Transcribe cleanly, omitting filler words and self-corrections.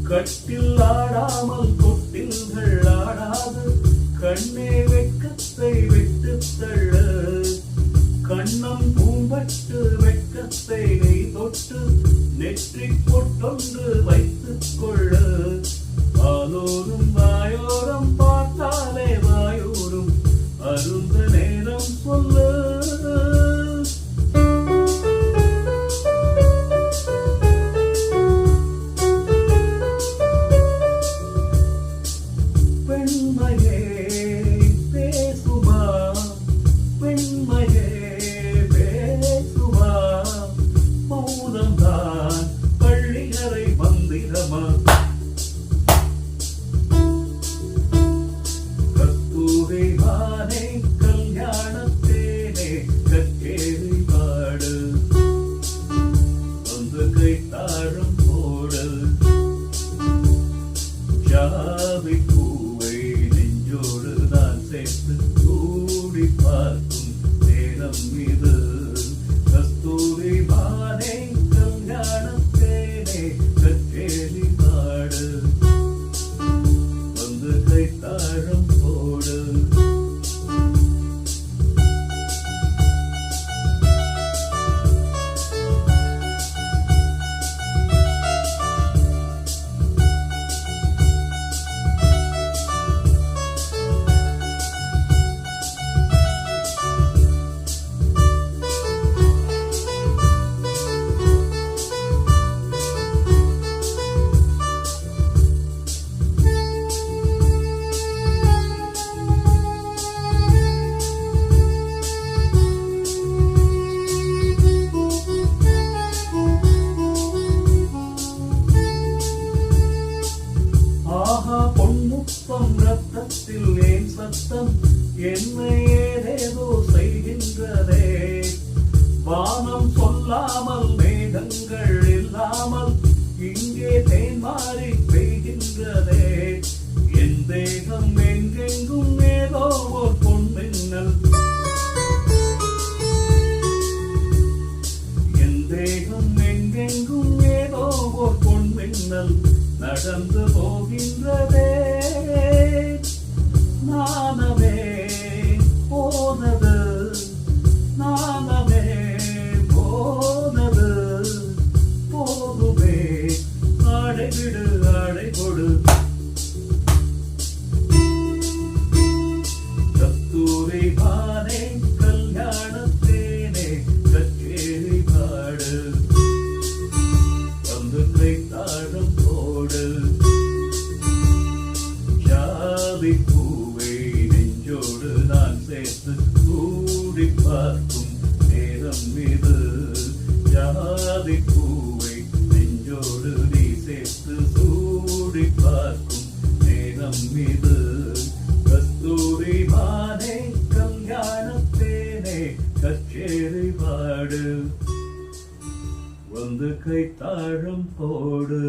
கட்டில் ஆடாமல் தொட்டில்கள் ஆடாது கண்ணே வெட்கத்தை விட்டு தள்ள கண்ணம் பூம்பட்டு வெட்கத்தை நீ தொட்டு நெற்றி பொட்டொன்று வைத்துக் கொள்ள வாலோரும் வாயோரம் பார்த்தாலே வாயோரும் அருந்த நேரம் சொல்ல பெண்மையே பேசுமா பெண்மையே பேசுமா மௌனம்தான் பள்ளியறை மந்திரமா கஸ்தூரி மானே கல்யாணத்தேனே கச்சேரி பாடு வந்து கை தாழம் போடு ஜாதி பூவை நெஞ்சோடு நான் சேர்த்து கூடி பார்க்கும் நேரம் இது கஸ்தூரி மானே கல்யாணத்தேனே கச்சேரி பாடு வந்து கை தாழம் போடு பொன்முத்தம் ரத்தத்தில் ஏன் சத்தம் என்னை ஏதேதோ செய்கின்றதே வானம் சொல்லாமல் மேகங்கள் இல்லாமல் இங்கே தேன் மாறி பெய்கின்றதே என் தேகம் எங்கெங்கும் ஏதோ ஒரு பொன்மின்னல் என் தேகம் எங்கெங்கும் ஏதோ ஒரு பொன்மின்னல் நடந்து போகின்றதே நானமே போனது நானமே போனது போதுமே அடைவிடு அடை கொடு கஸ்தூரி மானே கல்யாணத்தேனே கச்சேரி பாடு வந்து கை தாழம் போடு ஜாதி பூவை நெஞ்சோடு நான் சேர்த்து கூடி பார்க்கும் நேரம் இது ஜாதி பூவை நெஞ்சோடு நீ சேர்த்து சூடி பார்க்கும் நேரம் இது கஸ்தூரி மானே கல்யாணத்தேனே கச்சேரி பாடு வந்து கை தாழம் போடு